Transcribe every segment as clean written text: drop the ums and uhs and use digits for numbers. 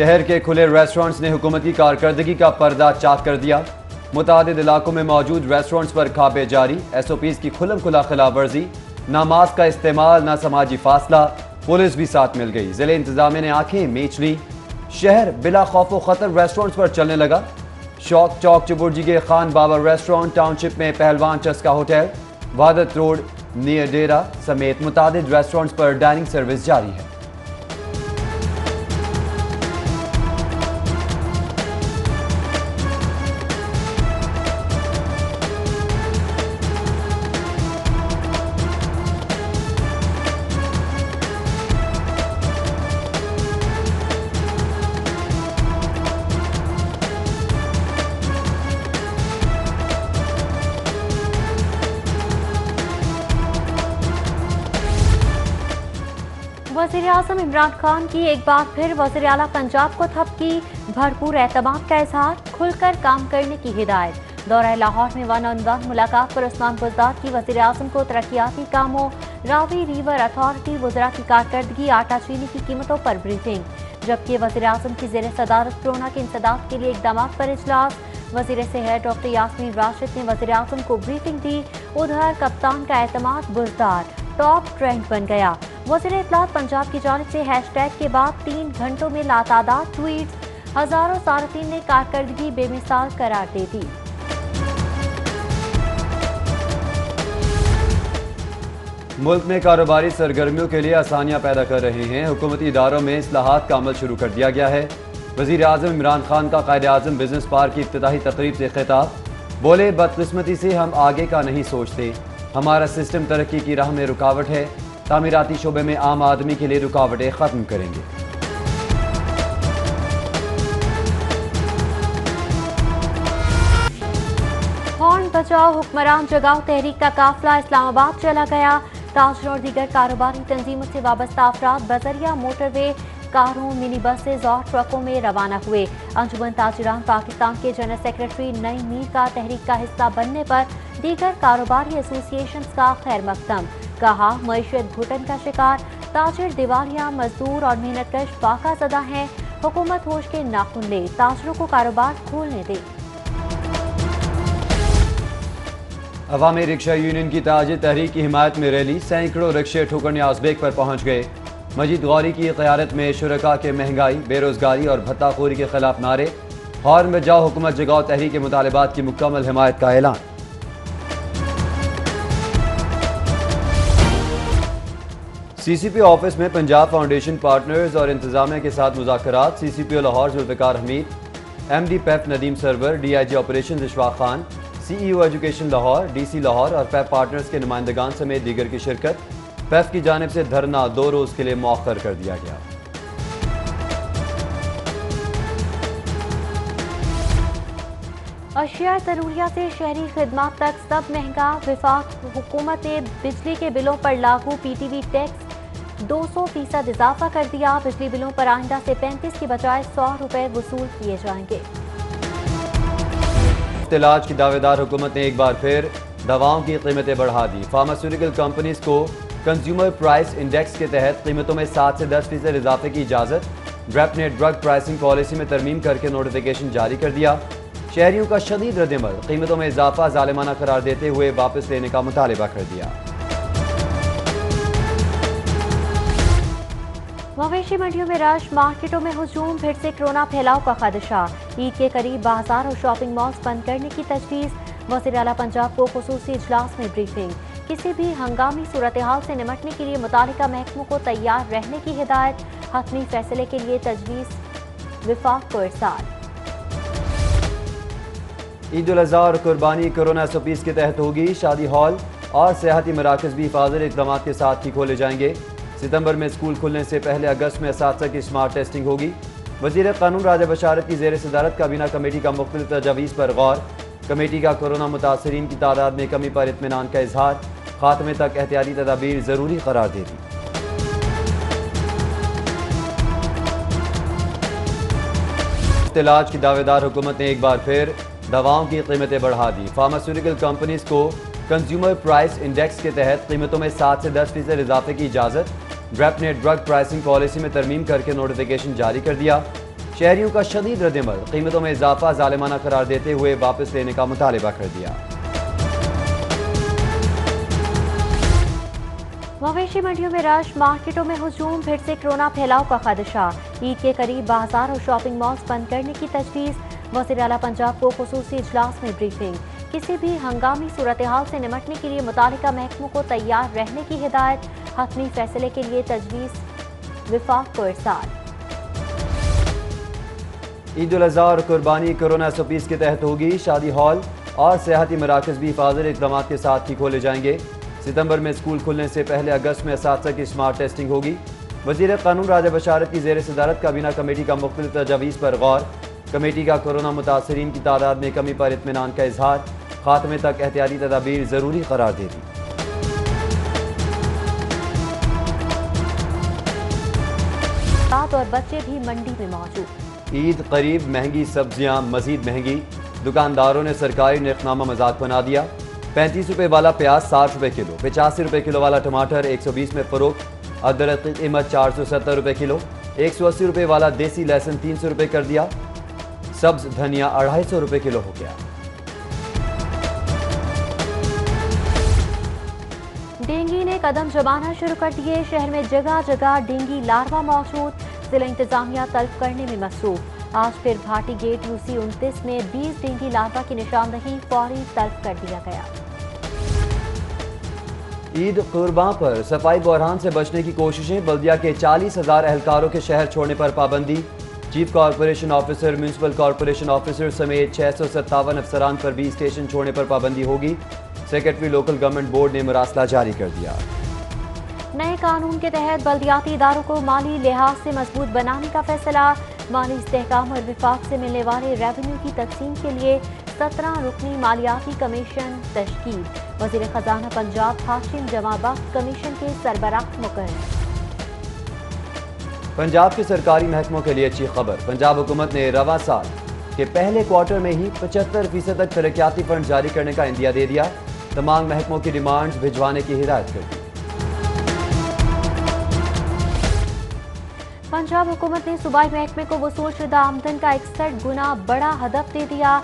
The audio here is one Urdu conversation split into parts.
شہر کے کھلے ریسٹورنٹس نے حکومتی کارکردگی کا پردہ چاک کر دیا۔ متعدد علاقوں میں موجود ریسٹورنٹس پر کھاپے جاری، ایس او پیز کی کھلم کھلا خلاف ورزی، نہ ماسک کا استعمال نہ سماجی فاصلہ، پولیس بھی ساتھ مل گئی۔ ضلع انتظامیہ نے آنکھیں میچ لی، شہر بلا خوف و خطر ریسٹورنٹس پر چلنے لگا۔ شوق چوک چبرجی کے خان بابر ریسٹورنٹ، ٹاؤن شپ میں پہلوان چسکا ہوٹل، وحدت روڈ نیئر ڈیرا سمیت متعدد ریسٹورنٹس پر ڈائننگ سروس جاری ہے۔ وزیراعظم عمران خان کی ایک بار پھر وزیر اعلیٰ پنجاب کو تھپ کی، بھرپور اعتماد کا اظہار، کھل کر کام کرنے کی ہدایت۔ دورہ لاہور میں ون آن ون ملاقات پر عثمان بزدار کی وزیر اعظم کو ترقیاتی کاموں، راوی ریور اتھارٹی، وزراء کی کارکردگی، آٹا چینی کی قیمتوں پر بریفنگ، جبکہ وزیر اعظم کی زیر صدارت کورونا کے انسداد کے لیے اقدامات پر اجلاس۔ وزیر صحت ڈاکٹر یاسمین راشد نے وزیر اعظم کو بریفنگ دی۔ ادھر کپتان کا اعتماد بزدار ٹاپ ٹرینڈ بن گیا۔ وزیر اطلاعات پنجاب کی جانب سے ہیش ٹیگ کے بعد 3 گھنٹوں میں لاتعداد ٹویٹس، ہزاروں صارفین نے کارکردگی بے مثال قرار دے دی۔ ملک میں کاروباری سرگرمیوں کے لیے آسانیاں پیدا کر رہے ہیں، حکومتی اداروں میں اصلاحات کا عمل شروع کر دیا گیا ہے۔ وزیر اعظم عمران خان کا قائد اعظم بزنس پارک کی افتتاحی تقریب سے خطاب، بولے بدقسمتی سے ہم آگے کا نہیں سوچتے، ہمارا سسٹم ترقی کی راہ میں رکاوٹ ہے، تعمیراتی شعبے میں عام آدمی کے لیے رکاوٹیں ختم کریں گے۔ ہارن بچاؤ حکمران جگاؤ تحریک کا قافلہ اسلام آباد چلا گیا۔ تاجروں اور دیگر کاروباری تنظیموں سے وابستہ افراد بذریعہ موٹر وے، کاروں، منی بسز اور ٹرکوں میں روانہ ہوئے۔ انجمن تاجران پاکستان کے جنرل سیکرٹری نئی میر کا تحریک کا حصہ بننے پر دیگر کاروباری ایسوسی ایشنز کا خیر مقدم، کہا معیشت گھٹن کا شکار، تاجر دیوالیہ، مزدور اور محنت کش فاقہ زدہ ہیں، حکومت ہوش کے ناخن لے، تاجروں کو کاروبار کھولنے دے۔ عوامی رکشہ یونین کی تاجر تحریک کی حمایت میں ریلی، سینکڑوں رکشے ٹھوکر نیاز بیگ پر پہنچ گئے۔ مجید غوری کی قیادت میں شرکاء کے مہنگائی، بے روزگاری اور بھتہ خوری کے خلاف نعرے، ہارن بجاؤ حکومت جگاؤ تحریک کے مطالبات کی مکمل حمایت کا اعلان۔ سی سی پی آفس میں پنجاب فاؤنڈیشن پارٹنرز اور انتظامیہ کے ساتھ مذاکرات، C C P O Lahore Zulfiqar Hameed, M D PEP Nadeem Sarwar, D I G operations Ishfaq Khan, C E O education Lahore, D C Lahore اور پیپ پارٹنرز کے نمائندگان سمیت دیگر کی شرکت۔ پیپ کی جانب سے دھرنا 2 روز کے لیے مؤخر کر دیا گیا۔ اشیاء ضروریہ سے شہری خدمات تک سب مہنگا، وفاق حکومت نے بجلی کے بلوں پر لاگو پی ٹی وی ٹیکس 200% اضافہ کر دیا۔ بجلی بلوں پر آئندہ سے 35 کی بجائے 100 روپے وصول کیے جائیں گے۔ علاج کی دعوے دار حکومت نے ایک بار پھر دواؤں کی قیمتیں بڑھا دی۔ فارماسیوٹیکل کمپنیز کو کنزیومر پرائس انڈیکس کے تحت قیمتوں میں 7 سے 10% اضافے کی اجازت۔ ڈریپ نے ڈرگ پرائسنگ پالیسی میں ترمیم کر کے نوٹیفیکیشن جاری کر دیا۔ شہریوں کا شدید رد عمل، قیمتوں میں اضافہ ظالمانہ قرار دیتے ہوئے واپس لینے کا مطالبہ کر دیا۔ مویشی منڈیوں میں رش، مارکیٹوں میں ہجوم، پھر سے کورونا پھیلاؤ کا خدشہ۔ عید کے قریب بازار اور شاپنگ مالز بند کرنے کی تجویز، وزیر اعلیٰ پنجاب کو خصوصی اجلاس میں بریفنگ۔ کسی بھی ہنگامی صورتحال سے نمٹنے کے لیے متعلقہ محکموں کو تیار رہنے کی ہدایت، حتمی فیصلے کے لیے تجویز وفاق کو ارسال۔ عید الاضحیٰ اور قربانی کورونا ایس او پیز کے تحت ہوگی، شادی ہال اور سیاحتی مراکز بھی حفاظتی اقدامات کے ساتھ ہی کھولے جائیں گے۔ ستمبر میں اسکول کھلنے سے پہلے اگست میں اساتذہ کی اسمارٹ ٹیسٹنگ ہوگی۔ وزیر قانون راجہ بشارت کی زیر صدارت کابینہ کمیٹی کا مختلف تجاویز پر غور، کمیٹی کا کورونا متاثرین کی تعداد میں کمی پر اطمینان کا اظہار، خاتمے تک احتیاطی تدابیر ضروری قرار دے دی۔ علاج کی دعوے دار حکومت نے ایک بار پھر دواؤں کی قیمتیں بڑھا دی۔ فارماسیوٹیکل کمپنیز کو کنزیومر پرائس انڈیکس کے تحت قیمتوں میں 7 سے 10% اضافے کی اجازت۔ ڈریپ نے ڈرگ پرائسنگ پالیسی میں ترمیم کر کے نوٹیفیکیشن جاری کر دیا۔ شہریوں کا شدید رد عمل، قیمتوں میں اضافہ ظالمانہ قرار دیتے ہوئے واپس لینے کا مطالبہ کر دیا۔ مویشی منڈیوں میں رش، مارکیٹوں میں ہجوم، پھر سے کورونا پھیلاؤ کا خدشہ۔ عید کے قریب بازار اور شاپنگ مالز بند کرنے کی تجویز، وزیر اعلیٰ پنجاب کو خصوصی اجلاس میں بریفنگ۔ کسی بھی ہنگامی صورتحال سے نمٹنے کے لیے متعلقہ محکموں کو تیار رہنے کی ہدایت، حتمی فیصلے کے لیے تجویز وفاق کو ارسال۔ عید الاضحیٰ اور قربانی کورونا SOPs کے تحت ہوگی، شادی ہال اور سیاحتی مراکز بھی حفاظتی اقدامات کے ساتھ ہی کھولے جائیں گے۔ ستمبر میں اسکول کھلنے سے پہلے اگست میں اساتذہ کی اسمارٹ ٹیسٹنگ ہوگی۔ وزیر قانون راجہ بشارت کی زیر صدارت کابینہ کمیٹی کا مختلف تجاویز پر غور، کمیٹی کا کورونا متاثرین کی تعداد میں کمی پر اطمینان کا اظہار، خاتمے تک احتیاطی تدابیر ضروری قرار دے دی۔ اور بچے بھی منڈی میں موجود۔ عید قریب، مہنگی سبزیاں مزید مہنگی، دکانداروں نے سرکاری نرخنامہ مذاق بنا دیا۔ 35 روپے والا پیاز 60 روپے کلو، 85 روپے کلو والا ٹماٹر 120 میں فروخت، ادرک کی قیمت 470 روپے کلو، 180 روپے والا دیسی لہسن 300 روپے کر دیا، سبز دھنیا 250 روپے کلو ہو گیا۔ ڈینگی نے قدم جمانا شروع کر دیے، شہر میں جگہ جگہ ڈینگی لاروا موجود، ضلع انتظامیہ طلب کرنے میں مصروف۔ آج پھر بھاٹی گیٹ UC 29 میں 20 ڈینگی لاروا کی نشاندہی، فوری طلب کر دیا گیا۔ عید قرباں پر صفائی بحران سے بچنے کی کوششیں، بلدیہ کے 40,000 اہلکاروں کے شہر چھوڑنے پر پابندی، chief corporation officer, municipal corporation officer سمیت 657 افسران پر بھی اسٹیشن چھوڑنے پر پابندی ہوگی۔ سیکرٹری لوکل گورنمنٹ بورڈ نے مراسلہ جاری کر دیا۔ نئے قانون کے تحت بلدیاتی اداروں کو مالی لحاظ سے مضبوط بنانے کا فیصلہ، مالی استحکام اور وفاق سے ملنے والے ریونیو کی تقسیم کے لیے 17 رکنی مالیاتی کمیشن تشکیل، وزیر خزانہ پنجاب ہاشم جمع بخت کمیشن کے سربراہ مقرر۔ پنجاب کے سرکاری محکموں کے لیے اچھی خبر، پنجاب حکومت نے رواں سال کے پہلے کوارٹر میں ہی 75% تک ترقیاتی فنڈ جاری کرنے کا عندیہ دے دیا، تمام محکموں کی ڈیمانڈز بھجوانے کی ہدایت کر دی۔ پنجاب حکومت نے صوبائی محکمے کو وصول شدہ آمدن کا 61 گنا بڑا ہدف دے دیا،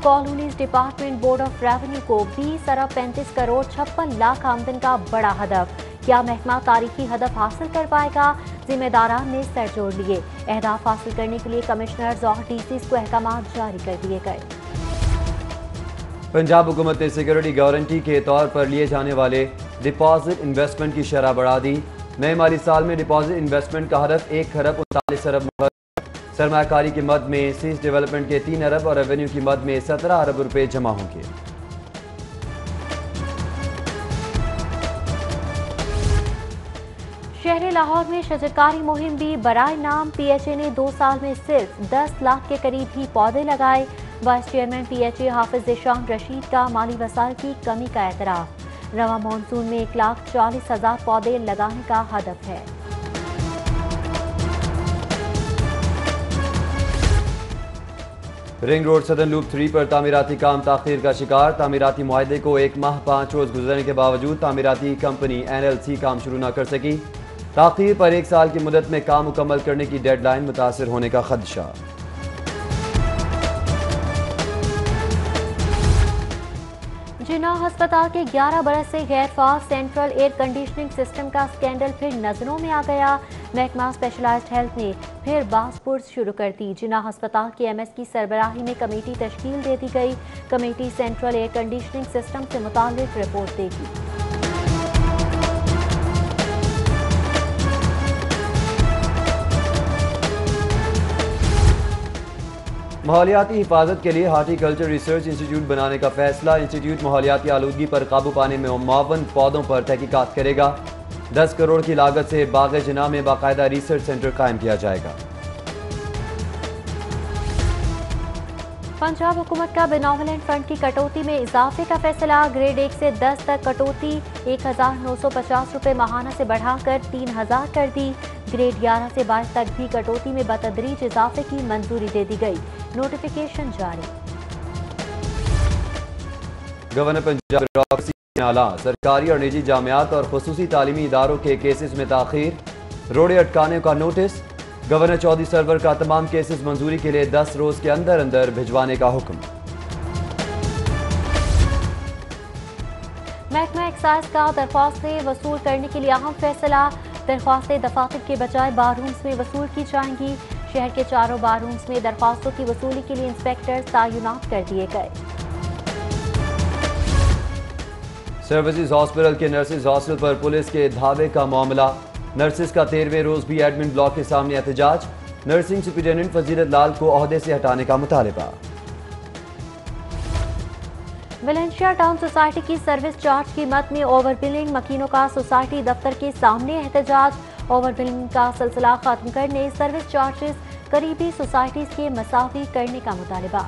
colonies department board of revenue کو 20 ارب 35 کروڑ 56 لاکھ آمدن کا بڑا ہدف، کیا محکمہ تاریخی ہدف حاصل کر پائے گا؟ ذمہ داران نے سر جوڑ لیے، اہداف حاصل کرنے کے لیے کمشنرز اور DCs کو احکامات جاری کر دیے گئے۔ پنجاب حکومت نے سیکورٹی گارنٹی کے طور پر لیے جانے والے ڈپازٹ انویسٹمنٹ کی شرح بڑھا دی، نئے مالی سال میں ڈپازٹ انویسٹمنٹ کا ہدف 1 ارب 39 ارب مقرر، سرمایہ کاری کی مد میں سیز ڈیولپمنٹ کے 3 ارب اور ریونیو کی مد میں 17 ارب روپے جمع ہوں گے۔ شہر لاہور میں شجرکاری مہم بھی، برائے نام PHA نے 2 سال میں صرف 10 لاکھ کے قریب ہی پودے لگائے، وائس چیئرمین PHA حافظ ذیشان رشید کا مالی وسائل کی کمی کا اعتراف، رواں مانسون میں 1,40,000 پودے لگانے کا ہدف ہے۔ رنگ روڈ سدرن لوپ 3 پر تعمیراتی کام تاخیر کا شکار، تعمیراتی معاہدے کو 1 ماہ 5 روز گزرنے کے باوجود تعمیراتی کمپنی NLC کام شروع نہ کر سکی، تاخیر پر 1 سال کی مدت میں کام مکمل کرنے کی ڈیڈ لائن، متاثر ہونے کا خدشہ۔ جناح ہسپتال کے 11 برس سے غیر فعال سینٹرل ایئر کنڈیشننگ سسٹم کا سکینڈل پھر نظروں میں آ گیا، محکمہ اسپیشلائزڈ ہیلتھ نے پھر باز پرس شروع کر دی، جناح ہسپتال کی MS کی سربراہی میں کمیٹی تشکیل دے دی گئی، committee central air conditioning system سے متعلق رپورٹ دے گی۔ ماحولیاتی حفاظت کے لیے ہارٹی کلچر ریسرچ انسٹیٹیوٹ بنانے کا فیصلہ، انسٹیٹیوٹ ماحولیاتی آلودگی پر قابو پانے میں معاون پودوں پر تحقیقات کرے گا، 10 کروڑ کی لاگت سے باغ جناح میں باقاعدہ ریسرچ سینٹر قائم کیا جائے گا۔ پنجاب حکومت کا بینوولنٹ فنڈ کی کٹوتی میں اضافے کا فیصلہ، گریڈ 1 سے 10 تک کٹوتی 1,950 روپے ماہانہ سے بڑھا کر 3,000 کر دی، گریڈ 11 سے 22 تک بھی کٹوتی میں بتدریج اضافے کی منظوری دے دی گئی، نوٹیفیکیشن جاری۔ گورنر پنجاب بیوروکریسی میں اعلیٰ، سرکاری اور نجی جامعات اور خصوصی تعلیمی اداروں کے کیسز میں تاخیر، روڑے اٹکانے کا نوٹس، گورنر چودھری سرور کا تمام کیسز منظوری کے لیے 10 روز کے اندر اندر بھجوانے کا حکم۔ محکمہ ایکسائز کا درخواستیں وصول کرنے کے لیے اہم فیصلہ، درخواستیں دفاتر کے بجائے بار رومز میں وصول کی جائیں گی۔ شہر کے چاروں بار رومز میں درخواستوں کی وصولی کے لیے انسپیکٹر تعینات کر دیے گئے۔ سروسز ہاسپٹل کے نرسز ہاسٹل پر پولیس کے دھاوے کا معاملہ، نرسز کا 13ویں روز بھی ایڈمن بلاک کے سامنے احتجاج، نرسنگ سپرنٹینڈنٹ فضیلت لال کو عہدے سے ہٹانے کا مطالبہ۔ ویلنشیا ٹاؤن سوسائٹی کی سروس چارج کی مد میں اوور بلنگ، مکینوں کا سوسائٹی دفتر کے سامنے احتجاج، اوور بلنگ کا سلسلہ ختم کرنے، سروس چارجز قریبی سوسائٹیز کے مساوی کرنے کا مطالبہ۔